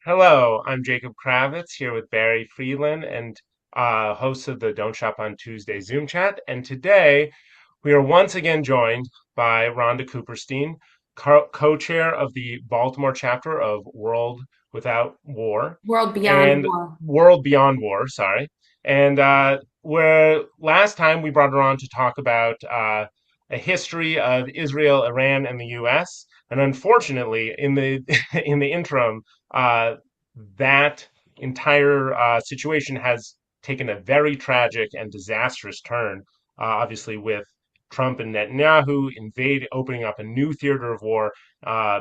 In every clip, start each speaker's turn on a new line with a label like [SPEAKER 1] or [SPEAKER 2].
[SPEAKER 1] Hello, I'm Jacob Kravitz here with Barry Friedland and host of the Don't Shop on Tuesday Zoomchat. And today we are once again joined by Rhonda Cooperstein, co-chair of the Baltimore chapter of World Without War
[SPEAKER 2] World Beyond
[SPEAKER 1] and
[SPEAKER 2] War.
[SPEAKER 1] World Beyond War, sorry. And where last time we brought her on to talk about a history of Israel, Iran, and the U.S. And unfortunately, in the in the interim, uh, that entire situation has taken a very tragic and disastrous turn, obviously, with Trump and Netanyahu opening up a new theater of war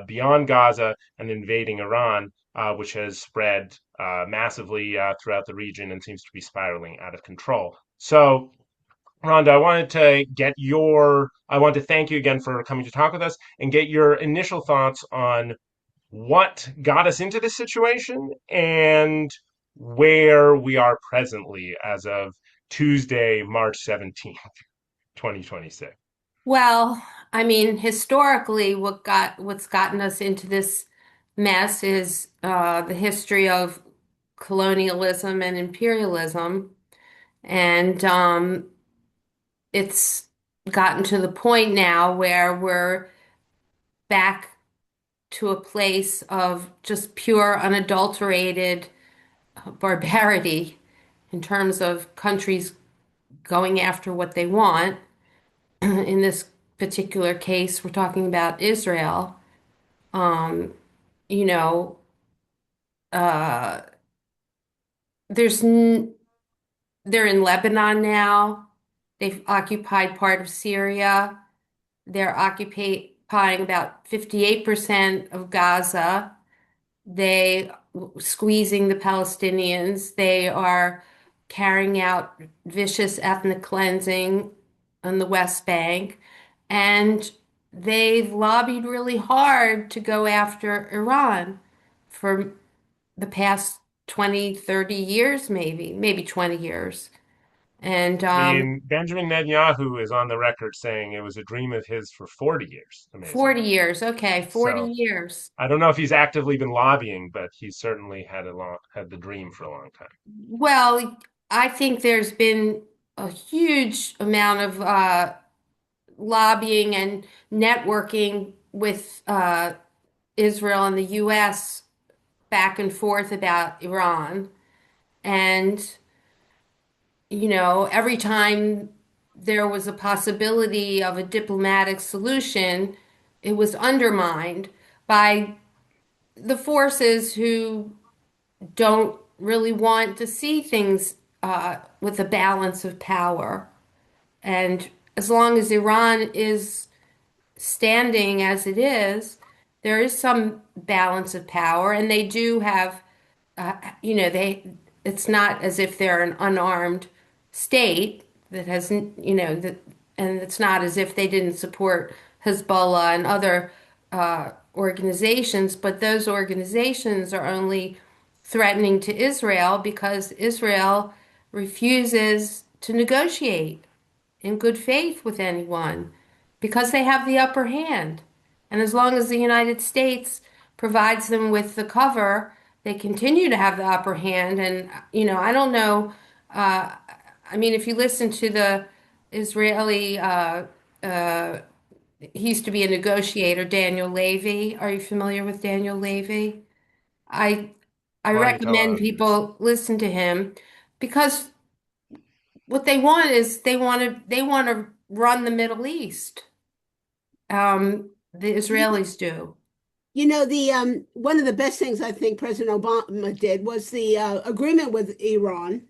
[SPEAKER 1] beyond Gaza and invading Iran, which has spread massively throughout the region and seems to be spiraling out of control. So, Rhonda, I want to thank you again for coming to talk with us and get your initial thoughts on what got us into this situation and where we are presently as of Tuesday, March 17th, 2026.
[SPEAKER 2] Well, I mean, historically, what's gotten us into this mess is the history of colonialism and imperialism, and it's gotten to the point now where we're back to a place of just pure, unadulterated barbarity in terms of countries going after what they want. In this particular case, we're talking about Israel. Um, you know, uh, there's n they're in Lebanon now. They've occupied part of Syria. They're occupying about 58% of Gaza. They squeezing the Palestinians. They are carrying out vicious ethnic cleansing on the West Bank. And they've lobbied really hard to go after Iran for the past 20, 30 years, maybe 20 years. And
[SPEAKER 1] I mean, Benjamin Netanyahu is on the record saying it was a dream of his for 40 years,
[SPEAKER 2] 40
[SPEAKER 1] amazingly.
[SPEAKER 2] years, okay, 40
[SPEAKER 1] So
[SPEAKER 2] years.
[SPEAKER 1] I don't know if he's actively been lobbying, but he's certainly had the dream for a long time.
[SPEAKER 2] Well, I think there's been a huge amount of lobbying and networking with Israel and the U.S. back and forth about Iran. And, every time there was a possibility of a diplomatic solution, it was undermined by the forces who don't really want to see things with a balance of power. And as long as Iran is standing as it is, there is some balance of power, and they do have, it's not as if they're an unarmed state that has, and it's not as if they didn't support Hezbollah and other organizations, but those organizations are only threatening to Israel because Israel refuses to negotiate in good faith with anyone because they have the upper hand. And as long as the United States provides them with the cover, they continue to have the upper hand. And, I don't know. Uh, I mean, if you listen to the Israeli, uh, he used to be a negotiator, Daniel Levy. Are you familiar with Daniel Levy? I I
[SPEAKER 1] Why don't you tell our
[SPEAKER 2] recommend
[SPEAKER 1] audience?
[SPEAKER 2] people listen to him because what they want is they want to run the Middle East. The Israelis do.
[SPEAKER 3] The one of the best things I think President Obama did was the agreement with Iran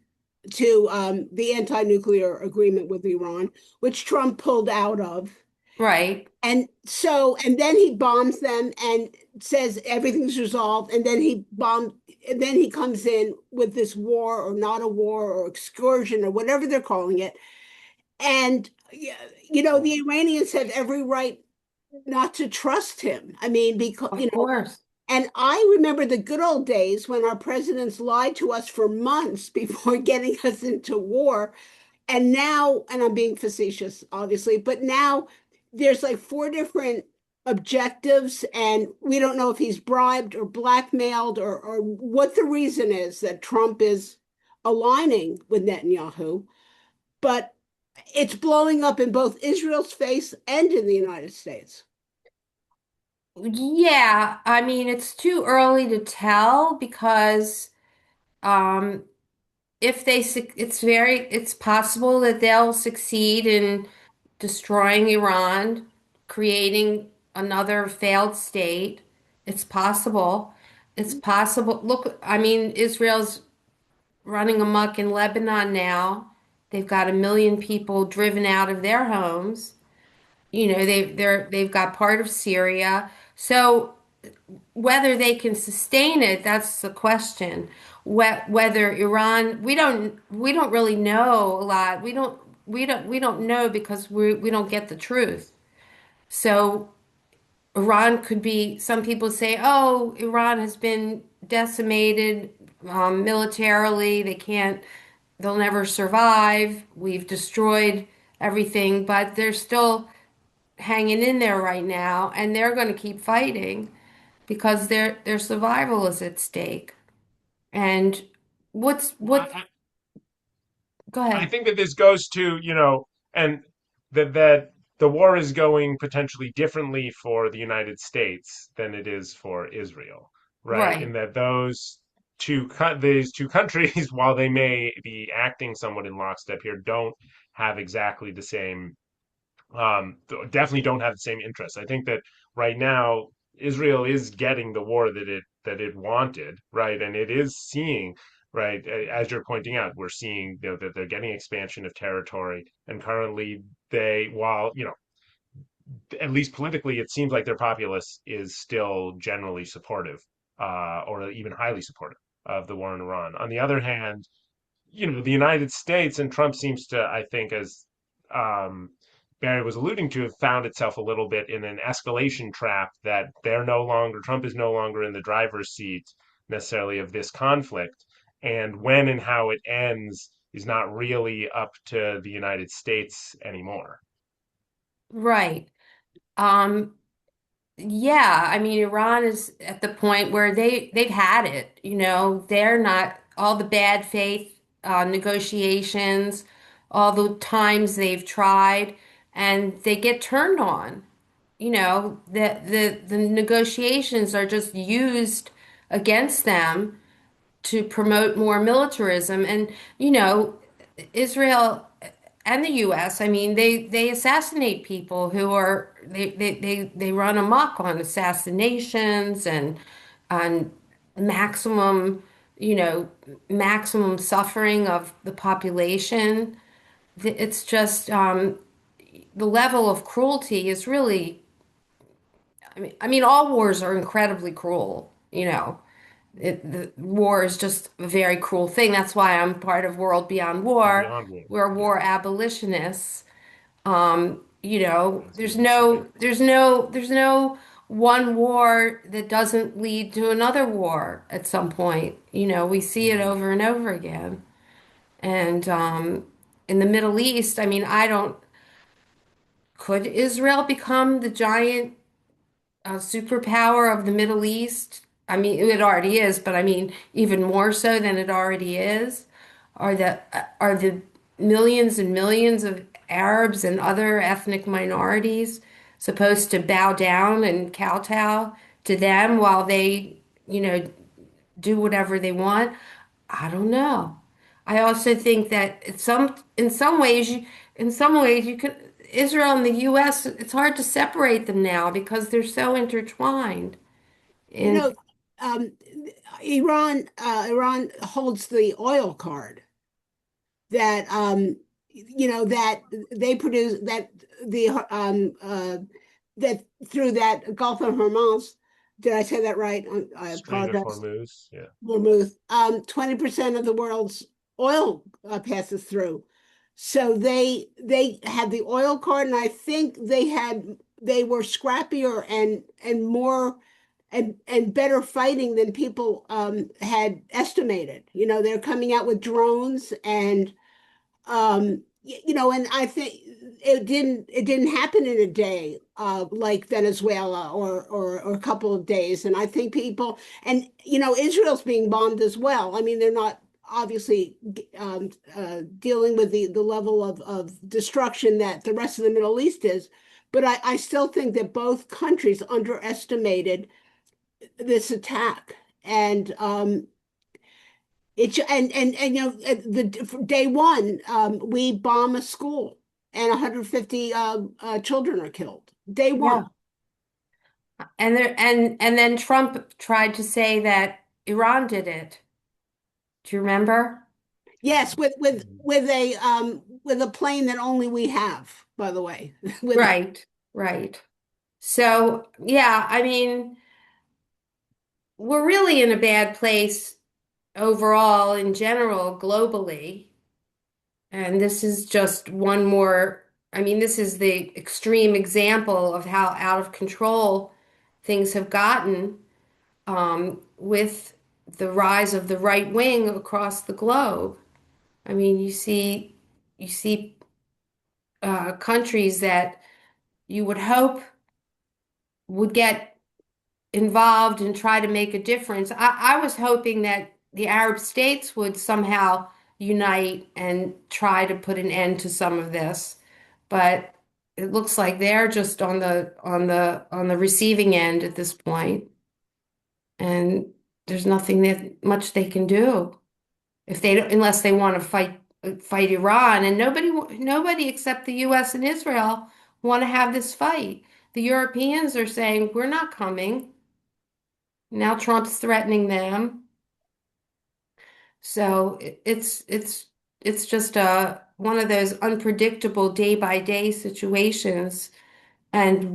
[SPEAKER 3] to the anti-nuclear agreement with Iran, which Trump pulled out of.
[SPEAKER 2] Right.
[SPEAKER 3] And then he bombs them and says everything's resolved, and then he comes in with this war or not a war or excursion or whatever they're calling it. And the Iranians have every right not to trust him. I mean, because,
[SPEAKER 2] Of course.
[SPEAKER 3] and I remember the good old days when our presidents lied to us for months before getting us into war. And now, and I'm being facetious, obviously, but now there's like four different objectives, and we don't know if he's bribed or blackmailed or what the reason is that Trump is aligning with Netanyahu, but it's blowing up in both Israel's face and in the United States.
[SPEAKER 2] Yeah, I mean, it's too early to tell because um, if it's possible that they'll succeed in destroying Iran, creating another failed state. It's possible. It's possible. Look, I mean, Israel's running amok in Lebanon now. They've got 1 million people driven out of their homes. They've got part of Syria. So whether they can sustain it, that's the question. Whether Iran, we don't really know a lot. We don't know because we don't get the truth. So Iran could be, some people say, oh, Iran has been decimated militarily. They'll never survive. We've destroyed everything, but they're still hanging in there right now, and they're going to keep fighting because their survival is at stake. And what
[SPEAKER 1] I,
[SPEAKER 2] go
[SPEAKER 1] I
[SPEAKER 2] ahead.
[SPEAKER 1] think that this goes to, and that the war is going potentially differently for the United States than it is for Israel, right? In
[SPEAKER 2] Right.
[SPEAKER 1] that these two countries, while they may be acting somewhat in lockstep here, don't have exactly the same definitely don't have the same interests. I think that right now Israel is getting the war that it wanted, right, and it is seeing, right, as you're pointing out, we're seeing that they're getting expansion of territory, and currently while at least politically, it seems like their populace is still generally supportive, or even highly supportive of the war in Iran. On the other hand, the United States and Trump seems to, I think, as um, Barry was alluding to, have found itself a little bit in an escalation trap that Trump is no longer in the driver's seat necessarily of this conflict. And when and how it ends is not really up to the United States anymore.
[SPEAKER 2] Right. Um, yeah, I mean, Iran is at the point where they've had it. They're not all the bad faith negotiations, all the times they've tried, and they get turned on. The negotiations are just used against them to promote more militarism. And, Israel and the US, I mean, they assassinate people who they run amok on assassinations and on maximum, you know, maximum suffering of the population. It's just the level of cruelty is really, I mean, all wars are incredibly cruel. The war is just a very cruel thing. That's why I'm part of World Beyond
[SPEAKER 1] Or
[SPEAKER 2] War.
[SPEAKER 1] beyond war.
[SPEAKER 2] We're
[SPEAKER 1] Yeah,
[SPEAKER 2] war abolitionists.
[SPEAKER 1] as
[SPEAKER 2] There's
[SPEAKER 1] we should
[SPEAKER 2] no,
[SPEAKER 1] be.
[SPEAKER 2] there's no one war that doesn't lead to another war at some point. We see it
[SPEAKER 1] Hmm.
[SPEAKER 2] over and over again. And in the Middle East, I mean, could Israel become the giant superpower of the Middle East? I mean, it already is, but I mean, even more so than it already is. Are the millions and millions of Arabs and other ethnic minorities supposed to bow down and kowtow to them while they, you know, do whatever they want? I don't know. I also think that in some ways you could Israel and the U.S. It's hard to separate them now because they're so intertwined.
[SPEAKER 3] You
[SPEAKER 2] And
[SPEAKER 3] know, um, Iran holds the oil card that that they produce the that through that Gulf of Hormuz. Did I say that right? I
[SPEAKER 1] Strait of
[SPEAKER 3] apologize.
[SPEAKER 1] Hormuz. Yeah.
[SPEAKER 3] Hormuz. 20% of the world's oil passes through. So they had the oil card, and I think they were scrappier and more and better fighting than people had estimated. They're coming out with drones and and I think it didn't happen in a day. like Venezuela or a couple of days. And I think people, and Israel's being bombed as well. I mean, they're not obviously dealing with the level of destruction that the rest of the Middle East is. But I still think that both countries underestimated this attack. And the day one, we bomb a school and 150 children are killed. Day
[SPEAKER 2] Yeah.
[SPEAKER 3] one.
[SPEAKER 2] And then Trump tried to say that Iran did it. Do you remember?
[SPEAKER 3] Yes, with a plane that only we have, by the way. With
[SPEAKER 2] Right, right. So, yeah, I mean, we're really in a bad place overall in general, globally. And this is just one more, I mean, this is the extreme example of how out of control things have gotten with the rise of the right wing across the globe. I mean, you see countries that you would hope would get involved and try to make a difference. I was hoping that the Arab states would somehow unite and try to put an end to some of this, but it looks like they're just on the receiving end at this point, and there's nothing that much they can do if they don't, unless they want to fight Iran, and nobody except the U.S. and Israel want to have this fight. The Europeans are saying we're not coming. Now Trump's threatening them. So it's just one of those unpredictable day by day situations. And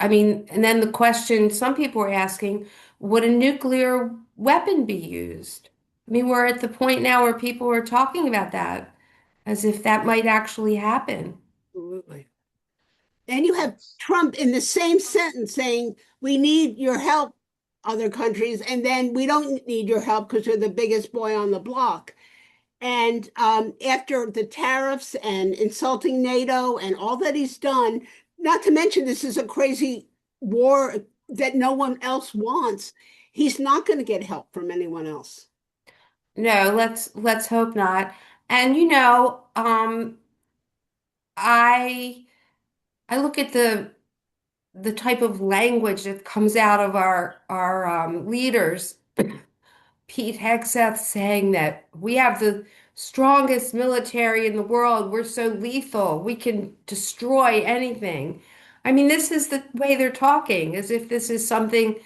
[SPEAKER 2] I mean, and then the question some people are asking, would a nuclear weapon be used? I mean, we're at the point now where people are talking about that as if that might actually happen.
[SPEAKER 3] absolutely. And you have Trump in the same sentence saying, "We need your help, other countries," and then we don't need your help because we're the biggest boy on the block. And after the tariffs and insulting NATO and all that he's done, not to mention this is a crazy war that no one else wants, he's not going to get help from anyone else.
[SPEAKER 2] No, let's hope not. And I I look at the type of language that comes out of our leaders. Pete Hegseth saying that we have the strongest military in the world. We're so lethal. We can destroy anything. I mean, this is the way they're talking, as if this is something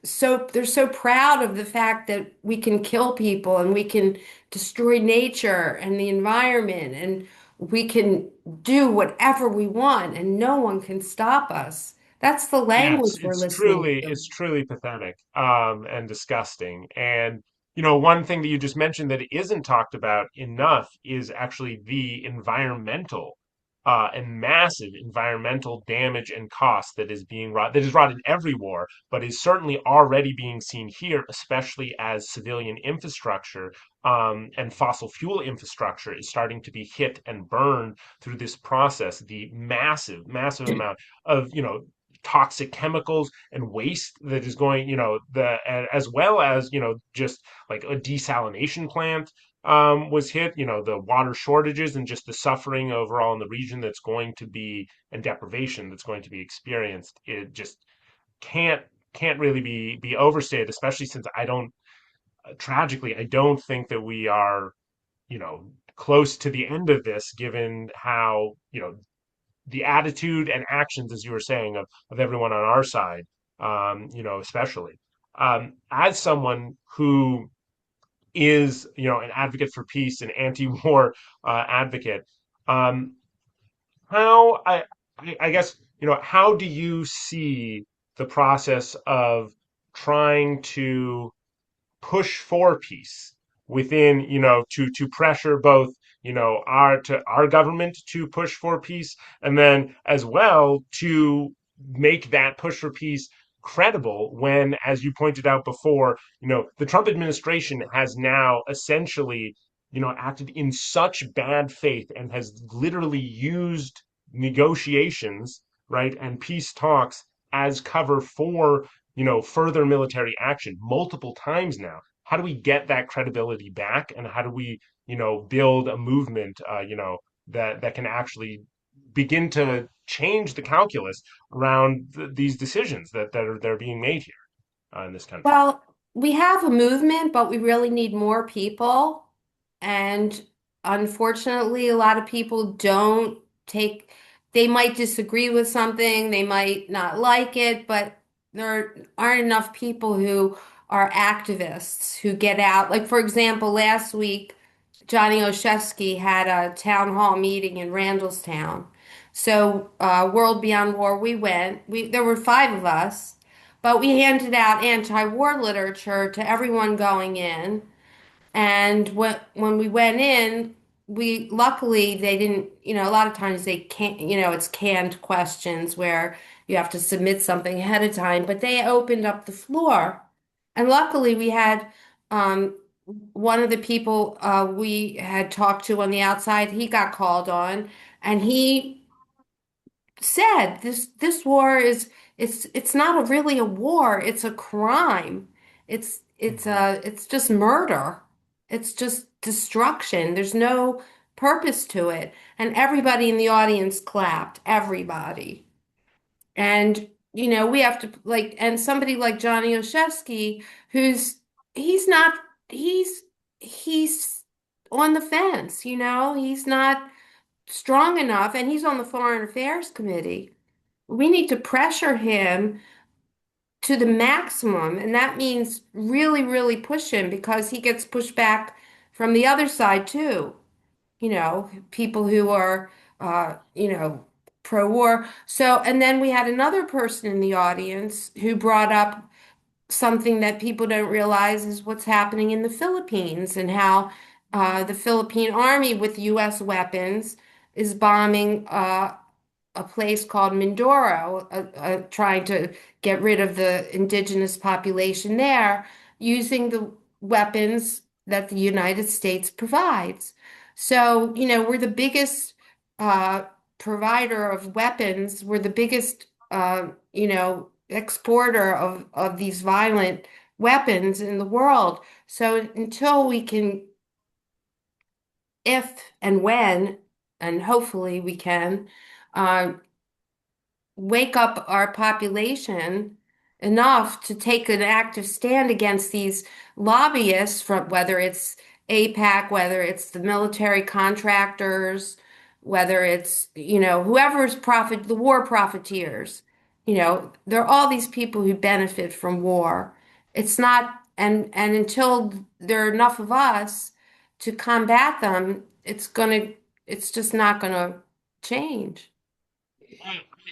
[SPEAKER 2] so they're so proud of the fact that we can kill people and we can destroy nature and the environment and we can do whatever we want and no one can stop us. That's the
[SPEAKER 1] Yes,
[SPEAKER 2] language we're listening to.
[SPEAKER 1] it's truly pathetic, and disgusting. And one thing that you just mentioned that isn't talked about enough is actually the environmental, and massive environmental damage and cost that is wrought in every war, but is certainly already being seen here, especially as civilian infrastructure, and fossil fuel infrastructure is starting to be hit and burned through this process. The massive, massive amount of toxic chemicals and waste that is going, as well as, just like a desalination plant was hit, the water shortages and just the suffering overall in the region that's going to be, and deprivation that's going to be experienced. It just can't can't really be overstated, especially since tragically, I don't think that we are, close to the end of this, given how, the attitude and actions, as you were saying, of everyone on our side, especially. As someone who is, an advocate for peace and anti-war advocate, um, how I guess, how do you see the process of trying to push for peace within, to pressure both, our government to push for peace, and then as well to make that push for peace credible when, as you pointed out before, the Trump administration has now essentially, acted in such bad faith and has literally used negotiations, right, and peace talks as cover for, further military action multiple times now. How do we get that credibility back, and how do we, build a movement, that can actually begin to change the calculus around these decisions that are being made here in this country?
[SPEAKER 2] Well, we have a movement, but we really need more people. And unfortunately, a lot of people don't take, they might disagree with something, they might not like it, but there aren't enough people who are activists who get out. Like, for example, last week, Johnny Oshesky had a town hall meeting in Randallstown. So, World Beyond War, we went. There were five of us, but we handed out anti-war literature to everyone going in. And when we went in, we luckily they didn't, a lot of times they can't, it's canned questions where you have to submit something ahead of time, but they opened up the floor. And luckily we had um, one of the people we had talked to on the outside, he got called on, and he said this war is it's not really a war, it's a crime.
[SPEAKER 1] Mhm.
[SPEAKER 2] It's just murder. It's just destruction. There's no purpose to it. And everybody in the audience clapped, everybody. And we have to like and somebody like Johnny Oshesky who's he's not he's he's on the fence, he's not strong enough, and he's on the Foreign Affairs Committee. We need to pressure him to the maximum, and that means really, really push him because he gets pushed back from the other side too. People who are, pro-war. So, and then we had another person in the audience who brought up something that people don't realize is what's happening in the Philippines and how the Philippine Army with U.S. weapons is bombing a place called Mindoro, trying to get rid of the indigenous population there using the weapons that the United States provides. So, we're the biggest uh, provider of weapons. We're the biggest, exporter of these violent weapons in the world. So until we can, if and when, and hopefully we can, uh, wake up our population enough to take an active stand against these lobbyists from whether it's APAC, whether it's the military contractors, whether it's, whoever's the war profiteers. There are all these people who benefit from war. It's not, and until there are enough of us to combat them, it's just not gonna change.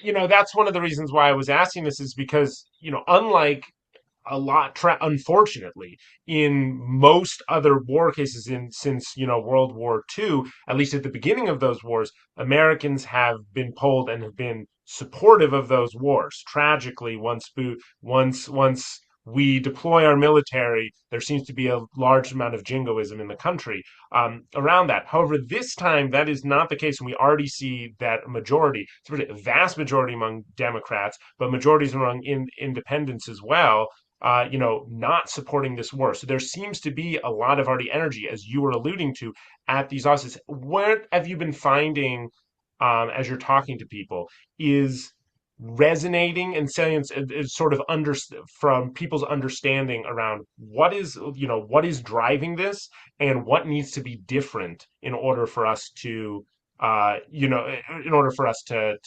[SPEAKER 1] That's one of the reasons why I was asking this is because, unlike unfortunately, in most other war cases since, World War II, at least at the beginning of those wars, Americans have been pulled and have been supportive of those wars. Tragically, once we deploy our military, there seems to be a large amount of jingoism in the country around that. However, this time that is not the case, and we already see that a majority, a vast majority among Democrats, but majorities among independents as well, not supporting this war. So there seems to be a lot of already energy, as you were alluding to, at these offices. What have you been finding as you're talking to people is resonating and saying is sort of from people's understanding around what is driving this and what needs to be different in order for us to in order for us to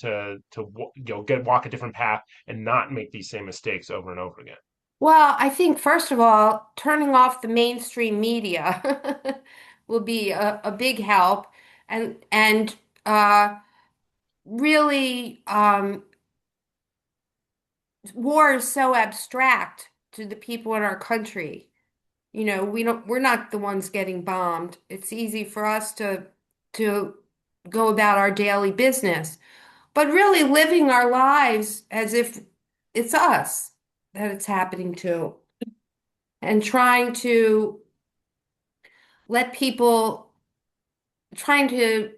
[SPEAKER 1] get walk a different path and not make these same mistakes over and over again.
[SPEAKER 2] Well, I think first of all, turning off the mainstream media will be a big help, and really, war is so abstract to the people in our country. We're not the ones getting bombed. It's easy for us to go about our daily business, but really living our lives as if it's us that it's happening to, and let people, trying to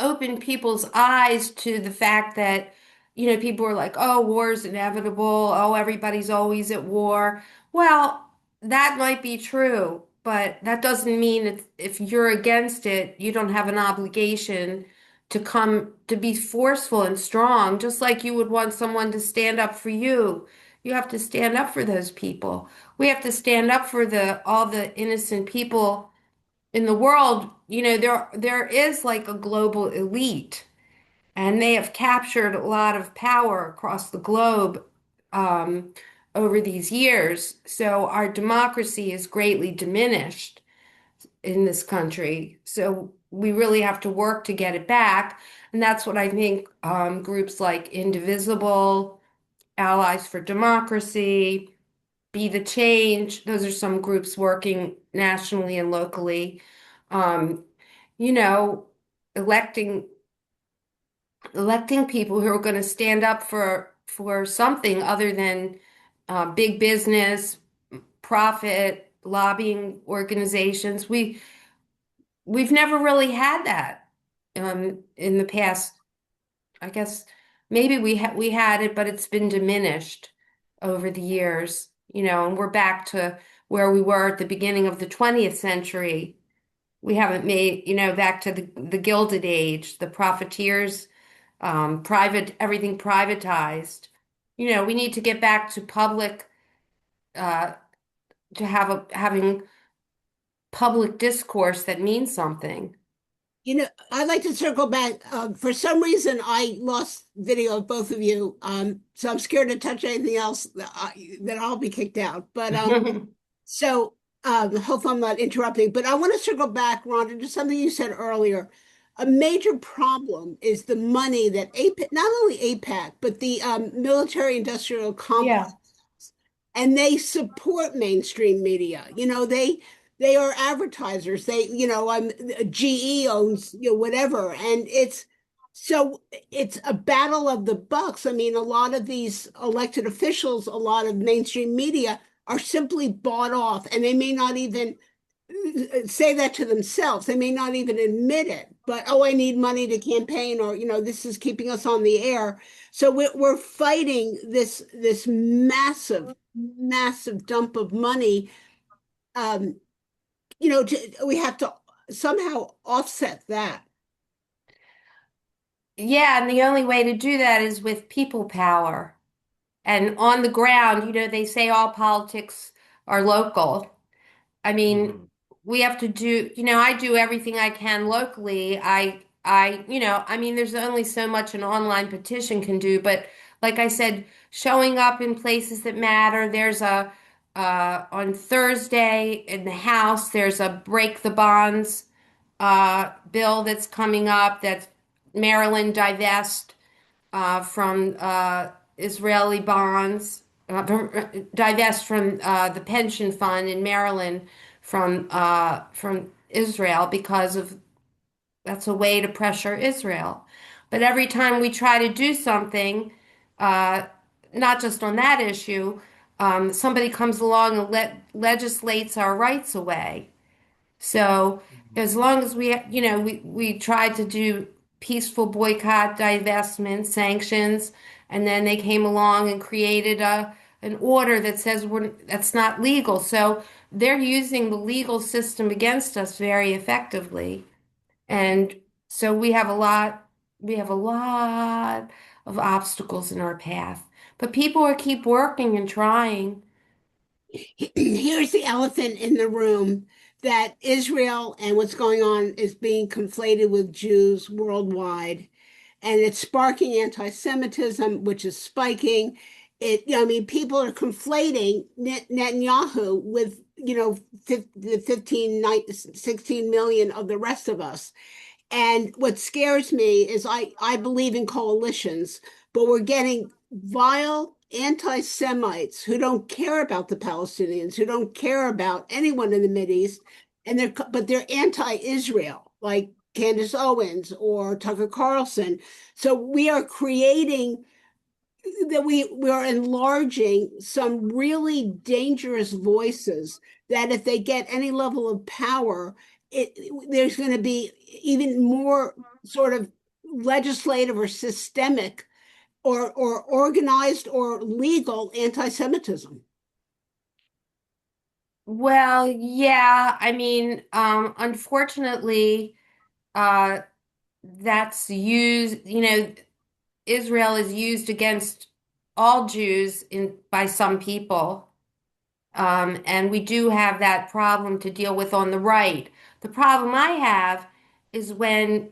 [SPEAKER 2] open people's eyes to the fact that people are like, oh, war is inevitable. Oh, everybody's always at war. Well, that might be true, but that doesn't mean if you're against it, you don't have an obligation to come to be forceful and strong, just like you would want someone to stand up for you. You have to stand up for those people. We have to stand up for the all the innocent people in the world. There is like a global elite and they have captured a lot of power across the globe um, over these years. So our democracy is greatly diminished in this country. So we really have to work to get it back. And that's what I think groups like Indivisible, Allies for Democracy, Be the Change, those are some groups working nationally and locally. Um, you know, electing people who are going to stand up for something other than big business, profit, lobbying organizations. We've never really had that in the past. I guess maybe we had it, but it's been diminished over the years. And we're back to where we were at the beginning of the 20th century. We haven't made, back to the Gilded Age, the profiteers, everything privatized. We need to get back to public, uh, to having public discourse that means something.
[SPEAKER 3] I'd like to circle back. For some reason, I lost video of both of you. So I'm scared to touch anything else that I'll be kicked out. But so hope I'm not interrupting. But I want to circle back, Rhonda, to something you said earlier. A major problem is the money that APAC, not only APAC, but the military industrial complex,
[SPEAKER 2] Yeah.
[SPEAKER 3] and they support mainstream media. They are advertisers. GE owns, whatever, and it's a battle of the bucks. I mean, a lot of these elected officials, a lot of mainstream media are simply bought off, and they may not even say that to themselves. They may not even admit it, but oh, I need money to campaign, or this is keeping us on the air. So we're fighting this massive dump of money. Um, we have to somehow offset that.
[SPEAKER 2] Yeah, and the only way to do that is with people power. And on the ground, they say all politics are local. I mean,
[SPEAKER 1] Hmm.
[SPEAKER 2] we have to do, I do everything I can locally. I mean, there's only so much an online petition can do, but like I said, showing up in places that matter. On Thursday in the House, there's a break the bonds bill that's coming up that Maryland divest from Israeli bonds, divest from the pension fund in Maryland from Israel because of that's a way to pressure Israel. But every time we try to do something, uh, not just on that issue, somebody comes along and legislates our rights away. So as long as we tried to do peaceful boycott, divestment, sanctions, and then they came along and created an order that says that's not legal. So they're using the legal system against us very effectively. And so we have a lot of obstacles in our path. But people are keep working and trying.
[SPEAKER 3] Here's the elephant in the room, that Israel and what's going on is being conflated with Jews worldwide, and it's sparking anti-Semitism, which is spiking. I mean, people are conflating Netanyahu with, the 16 million of the rest of us. And what scares me is I believe in coalitions, but we're getting vile anti-Semites who don't care about the Palestinians, who don't care about anyone in the Mideast, but they're anti-Israel, like Candace Owens or Tucker Carlson. So we are creating that we are enlarging some really dangerous voices that if they get any level of power, there's going to be even more sort of legislative or systemic or organized or legal anti-Semitism.
[SPEAKER 2] Well, yeah, I mean, unfortunately, uh, that's used, Israel is used against all Jews in by some people. And we do have that problem to deal with on the right. The problem I have is when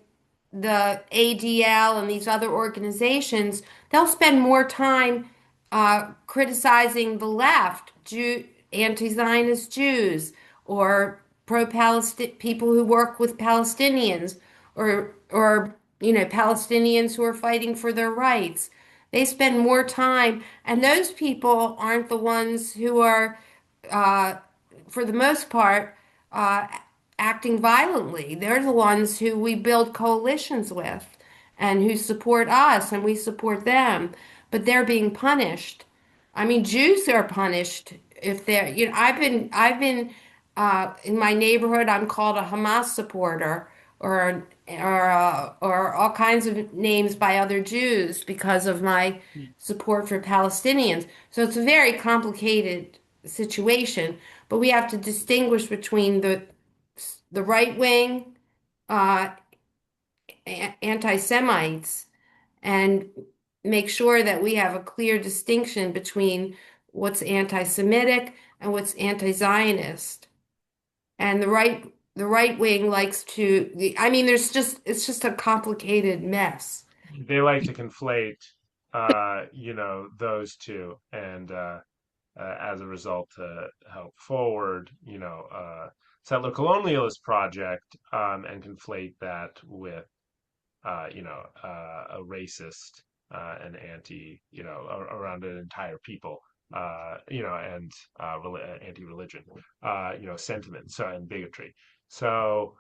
[SPEAKER 2] the ADL and these other organizations, they'll spend more time criticizing the left, anti-Zionist Jews, or pro-Palestine people who work with Palestinians, or Palestinians who are fighting for their rights. They spend more time, and those people aren't the ones who are uh, for the most part, uh, acting violently. They're the ones who we build coalitions with and who support us and we support them, but they're being punished. I mean, Jews are punished if they're, I've been in my neighborhood, I'm called a Hamas supporter or all kinds of names by other Jews because of my support for Palestinians. So it's a very complicated situation, but we have to distinguish between the right wing uh, anti-Semites and make sure that we have a clear distinction between what's anti-Semitic and what's anti-Zionist. And the right wing likes to, I mean, it's just a complicated mess.
[SPEAKER 1] They like to conflate, those two, and as a result, to help forward, settler colonialist project, and conflate that with, a racist and anti, around an entire people, and anti-religion, sentiment, so and bigotry. So,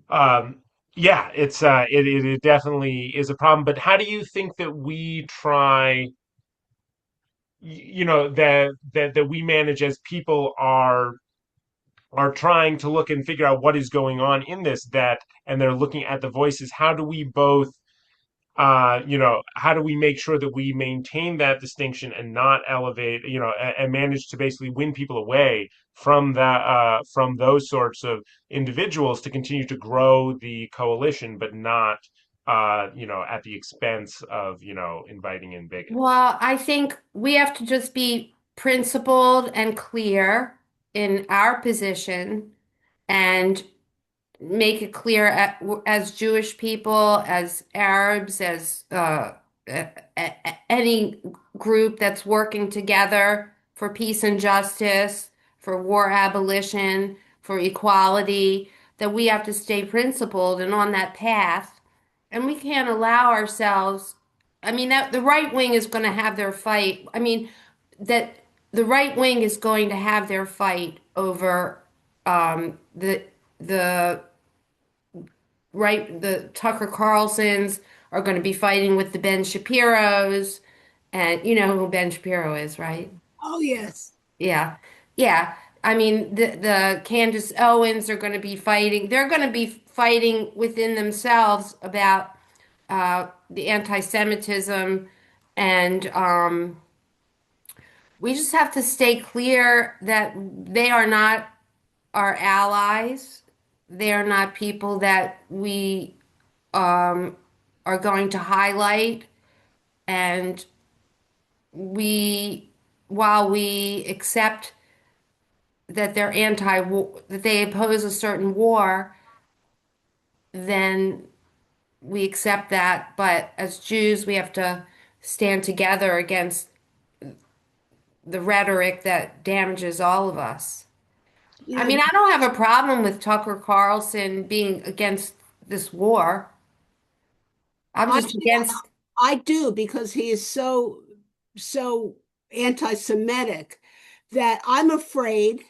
[SPEAKER 1] um, yeah, it definitely is a problem. But how do you think that we try, that we manage as people are trying to look and figure out what is going on in this, that and they're looking at the voices. How do we both how do we make sure that we maintain that distinction and not elevate, and manage to basically win people away from that, from those sorts of individuals to continue to grow the coalition, but not, at the expense of, inviting in bigots.
[SPEAKER 2] Well, I think we have to just be principled and clear in our position and make it clear as Jewish people, as Arabs, as any group that's working together for peace and justice, for war abolition, for equality, that we have to stay principled and on that path. And we can't allow ourselves, I mean, that the right wing is going to have their fight. I mean, that the right wing is going to have their fight over the the Tucker Carlsons are going to be fighting with the Ben Shapiros, and you know who Ben Shapiro is, right?
[SPEAKER 3] Oh, yes.
[SPEAKER 2] Yeah, yeah. I mean, the Candace Owens are going to be fighting. They're going to be fighting within themselves about the anti-Semitism, and we just have to stay clear that they are not our allies. They are not people that we um, are going to highlight. And we, while we accept that they're anti-war, that they oppose a certain war, then we accept that. But as Jews, we have to stand together against the rhetoric that damages all of us. I
[SPEAKER 3] Yeah,
[SPEAKER 2] mean, I don't have a problem with Tucker Carlson being against this war. I'm just
[SPEAKER 3] actually,
[SPEAKER 2] against.
[SPEAKER 3] I do because he is so anti-Semitic that I'm afraid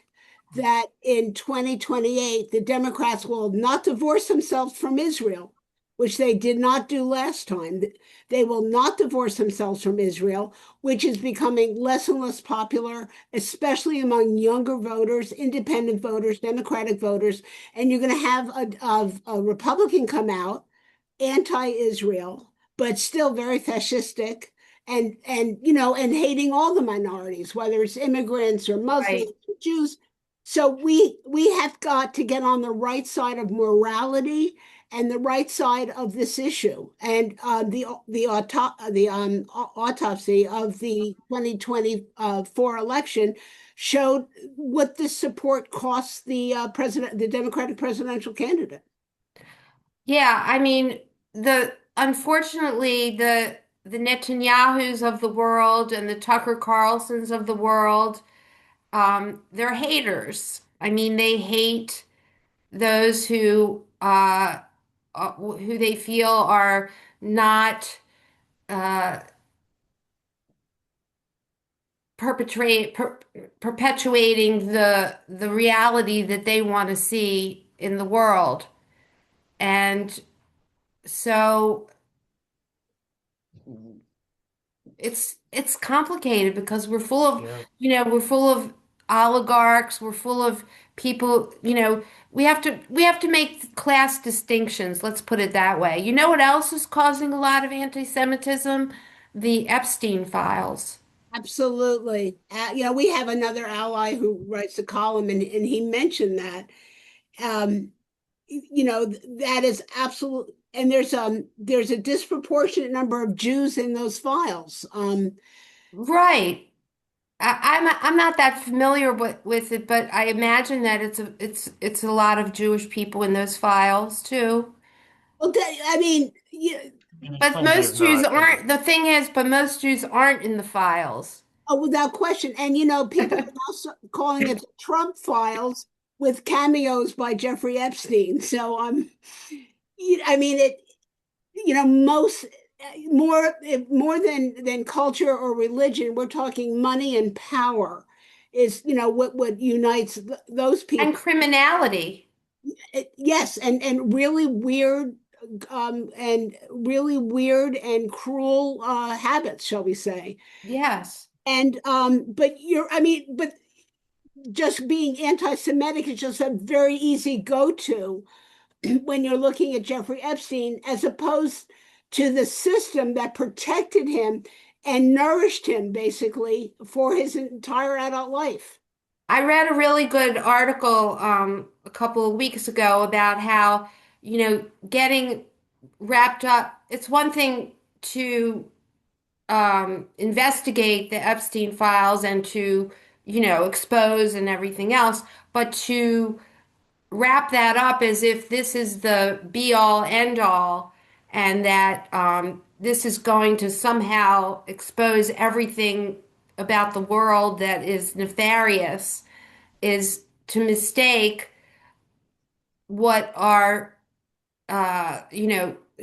[SPEAKER 3] that in 2028 the Democrats will not divorce themselves from Israel, which they did not do last time. They will not divorce themselves from Israel, which is becoming less and less popular, especially among younger voters, independent voters, Democratic voters. And you're going to have a Republican come out anti-Israel, but still very fascistic and and hating all the minorities, whether it's immigrants or Muslims
[SPEAKER 2] Right.
[SPEAKER 3] or Jews. So we have got to get on the right side of morality and the right side of this issue. And the autopsy of the 2024 election showed what this support costs the Democratic presidential candidate.
[SPEAKER 2] Yeah, I mean, the unfortunately the Netanyahus of the world and the Tucker Carlsons of the world, they're haters. I mean, they hate those who they feel are not uh, perpetuating the reality that they want to see in the world. And so it's complicated because we're full of,
[SPEAKER 1] Yeah.
[SPEAKER 2] we're full of oligarchs, we're full of people, we have to make class distinctions, let's put it that way. You know what else is causing a lot of anti-Semitism? The Epstein files.
[SPEAKER 3] Absolutely. We have another ally who writes a column, and he mentioned that. Um, that is absolute. And there's a disproportionate number of Jews in those files.
[SPEAKER 2] Right. I'm not that familiar with it, but I imagine that it's a lot of Jewish people in those files too.
[SPEAKER 3] Well, I mean,
[SPEAKER 1] There's
[SPEAKER 2] But
[SPEAKER 1] plenty
[SPEAKER 2] most
[SPEAKER 1] of
[SPEAKER 2] Jews
[SPEAKER 1] not.
[SPEAKER 2] aren't. The thing is, but most Jews aren't in the files.
[SPEAKER 3] oh, without question. And people are also calling it the Trump files with cameos by Jeffrey Epstein. So I mean it. Most more than culture or religion, we're talking money and power is what unites those
[SPEAKER 2] And
[SPEAKER 3] people.
[SPEAKER 2] criminality.
[SPEAKER 3] Yes, and really weird and cruel habits, shall we say.
[SPEAKER 2] Yes.
[SPEAKER 3] And but just being anti-Semitic is just a very easy go-to when you're looking at Jeffrey Epstein, as opposed to the system that protected him and nourished him basically for his entire adult life.
[SPEAKER 2] I read a really good article a couple of weeks ago about how, getting wrapped up. It's one thing to investigate the Epstein files and to, expose and everything else, but to wrap that up as if this is the be all end all and that this is going to somehow expose everything about the world that is nefarious is to mistake what are,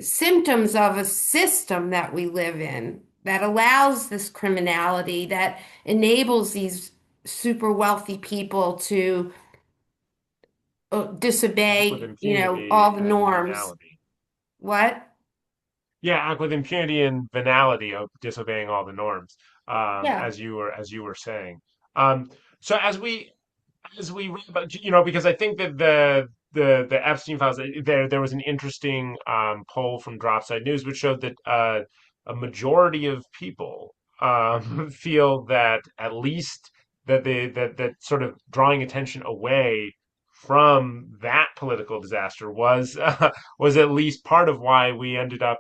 [SPEAKER 2] symptoms of a system that we live in that allows this criminality, that enables these super wealthy people to
[SPEAKER 1] Act with
[SPEAKER 2] disobey,
[SPEAKER 1] impunity
[SPEAKER 2] all the
[SPEAKER 1] and
[SPEAKER 2] norms.
[SPEAKER 1] venality.
[SPEAKER 2] What?
[SPEAKER 1] Yeah, act with impunity and venality of disobeying all the norms,
[SPEAKER 2] Yeah.
[SPEAKER 1] as you were saying. So as we read about, because I think that the Epstein files, there was an interesting poll from Dropside News which showed that a majority of people feel that at least that sort of drawing attention away from that political disaster was was at least part of why we ended up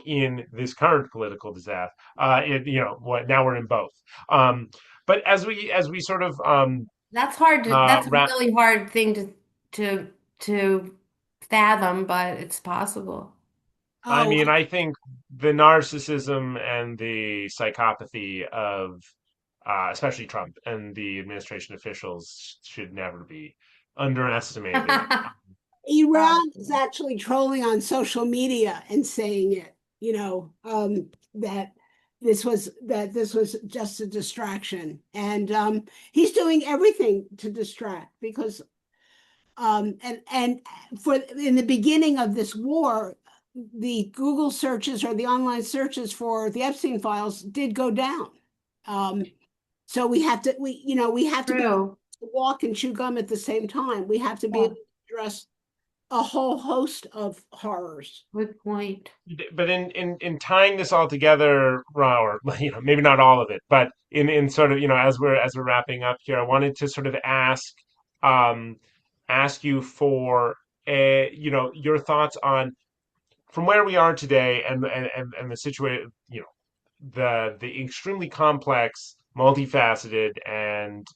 [SPEAKER 1] in this current political disaster. What now we're in both. But as we sort of
[SPEAKER 2] That's hard that's a
[SPEAKER 1] wrap,
[SPEAKER 2] really hard thing to to fathom, but it's possible.
[SPEAKER 1] I
[SPEAKER 3] Oh,
[SPEAKER 1] mean, I think the narcissism and the psychopathy of especially Trump and the administration officials should never be underestimated.
[SPEAKER 3] Iran is actually trolling on social media and saying it, that this was just a distraction. And he's doing everything to distract because and for in the beginning of this war, the Google searches or the online searches for the Epstein files did go down. Um, so we have to be able
[SPEAKER 2] True.
[SPEAKER 3] to walk and chew gum at the same time. We have to be
[SPEAKER 2] Yeah.
[SPEAKER 3] able to address a whole host of horrors.
[SPEAKER 2] Good point.
[SPEAKER 1] But in tying this all together, or maybe not all of it, but in sort of as we're wrapping up here, I wanted to sort of um ask you for your thoughts on from where we are today and the situation, the extremely complex, multifaceted, and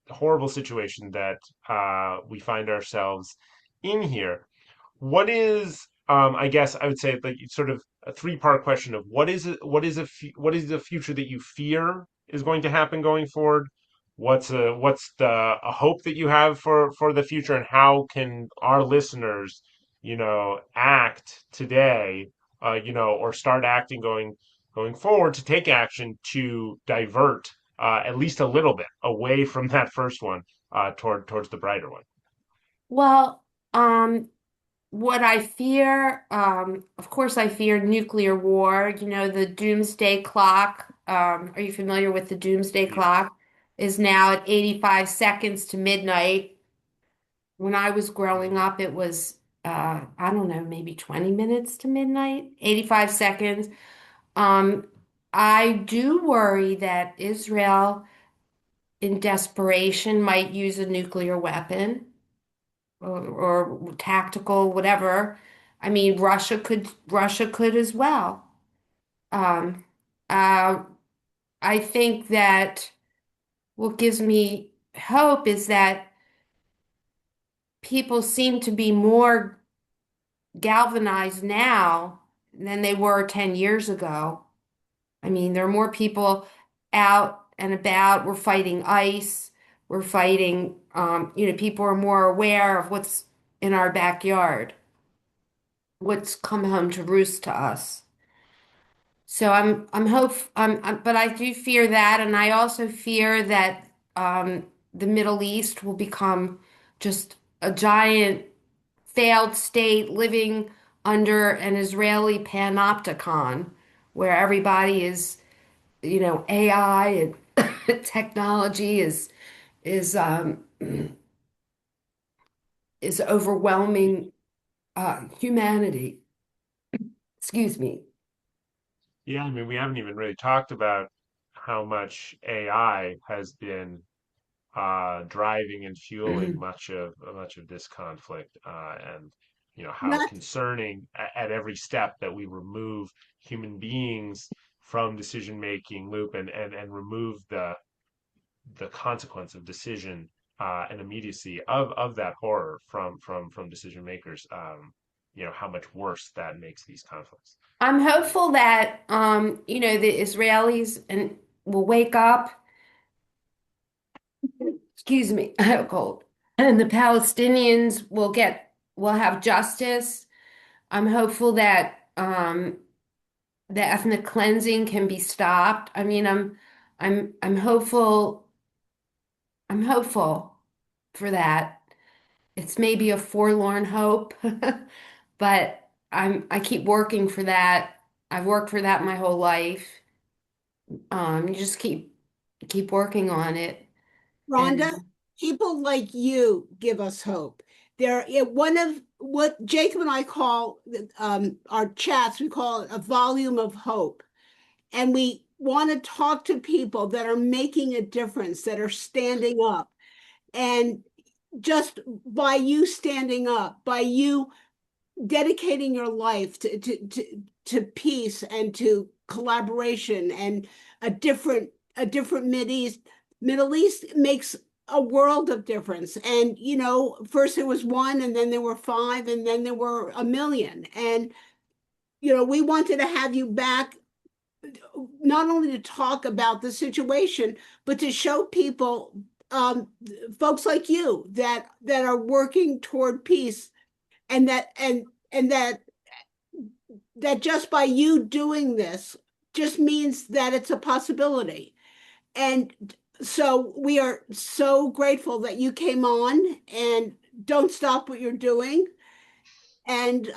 [SPEAKER 1] horrible situation that we find ourselves in here. What is, I guess I would say, like sort of a three-part question of what is it, what is the future that you fear is going to happen going forward? What's a hope that you have for the future, and how can our listeners, act today, or start acting going forward to take action to divert at least a little bit away from that first one towards the brighter one.
[SPEAKER 2] Well, what I fear, of course, I fear nuclear war. You know, the doomsday clock. Are you familiar with the doomsday
[SPEAKER 1] Yes.
[SPEAKER 2] clock? Is now at 85 seconds to midnight. When I was growing
[SPEAKER 1] Mhm.
[SPEAKER 2] up, it was, I don't know, maybe 20 minutes to midnight, 85 seconds. Um, I do worry that Israel, in desperation, might use a nuclear weapon or tactical, whatever. I mean, Russia could as well. Um, uh, I think that what gives me hope is that people seem to be more galvanized now than they were 10 years ago. I mean, there are more people out and about. We're fighting ICE. We're fighting, people are more aware of what's in our backyard, what's come home to roost to us. So but I do fear that, and I also fear that the Middle East will become just a giant failed state living under an Israeli panopticon, where everybody is, AI and technology is is overwhelming humanity. Excuse me.
[SPEAKER 1] Yeah, I mean, we haven't even really talked about how much AI has been driving and fueling much of this conflict, and how
[SPEAKER 3] Not
[SPEAKER 1] concerning at every step that we remove human beings from decision making loop and remove the consequence of decision and immediacy of that horror from decision makers. How much worse that makes these conflicts.
[SPEAKER 2] I'm hopeful that the Israelis and will wake up. Excuse me, I have a cold. And the Palestinians will have justice. I'm hopeful that the ethnic cleansing can be stopped. I mean, I'm hopeful. I'm hopeful for that. It's maybe a forlorn hope, but I keep working for that. I've worked for that my whole life. You just keep working on it.
[SPEAKER 3] Rhonda,
[SPEAKER 2] And
[SPEAKER 3] people like you give us hope. One of what Jacob and I call our chats, we call it a volume of hope. And we want to talk to people that are making a difference, that are standing up. And just by you standing up, by you dedicating your life to peace and to collaboration and a different Middle East makes a world of difference. And first there was one, and then there were five, and then there were a million. And we wanted to have you back, not only to talk about the situation, but to show people, folks like you, that are working toward peace, and that just by you doing this just means that it's a possibility. And so we are so grateful that you came on, and don't stop what you're doing. And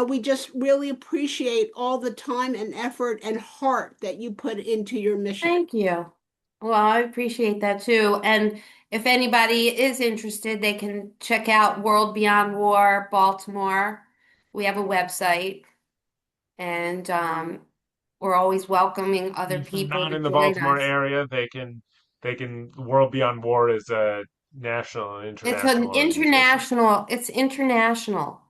[SPEAKER 3] we just really appreciate all the time and effort and heart that you put into your mission.
[SPEAKER 2] thank you. Well, I appreciate that too. And if anybody is interested, they can check out World Beyond War Baltimore. We have a website, and we're always welcoming other
[SPEAKER 1] If they're
[SPEAKER 2] people
[SPEAKER 1] not
[SPEAKER 2] to
[SPEAKER 1] in the
[SPEAKER 2] join
[SPEAKER 1] Baltimore
[SPEAKER 2] us.
[SPEAKER 1] area, they can World Beyond War is a national and
[SPEAKER 2] It's
[SPEAKER 1] international
[SPEAKER 2] an
[SPEAKER 1] organization.
[SPEAKER 2] international, it's international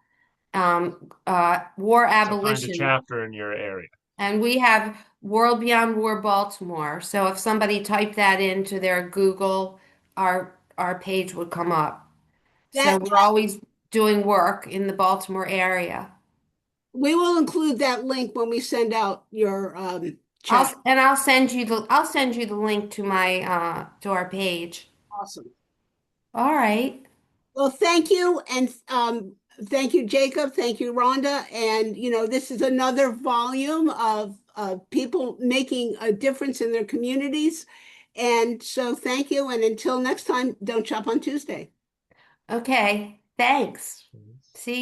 [SPEAKER 2] war
[SPEAKER 1] So find a
[SPEAKER 2] abolition.
[SPEAKER 1] chapter in your area.
[SPEAKER 2] And we have World Beyond War Baltimore. So if somebody typed that into their Google, our page would come up. So
[SPEAKER 3] That
[SPEAKER 2] we're always doing work in the Baltimore area.
[SPEAKER 3] we will include that link when we send out your chat.
[SPEAKER 2] I'll send you the link to my to our page.
[SPEAKER 3] Awesome.
[SPEAKER 2] All right.
[SPEAKER 3] Well, thank you, and thank you, Jacob. Thank you, Rhonda. And this is another volume of people making a difference in their communities. And so, thank you. And until next time, don't shop on Tuesday.
[SPEAKER 2] Okay. Thanks.
[SPEAKER 1] Mhm.
[SPEAKER 2] See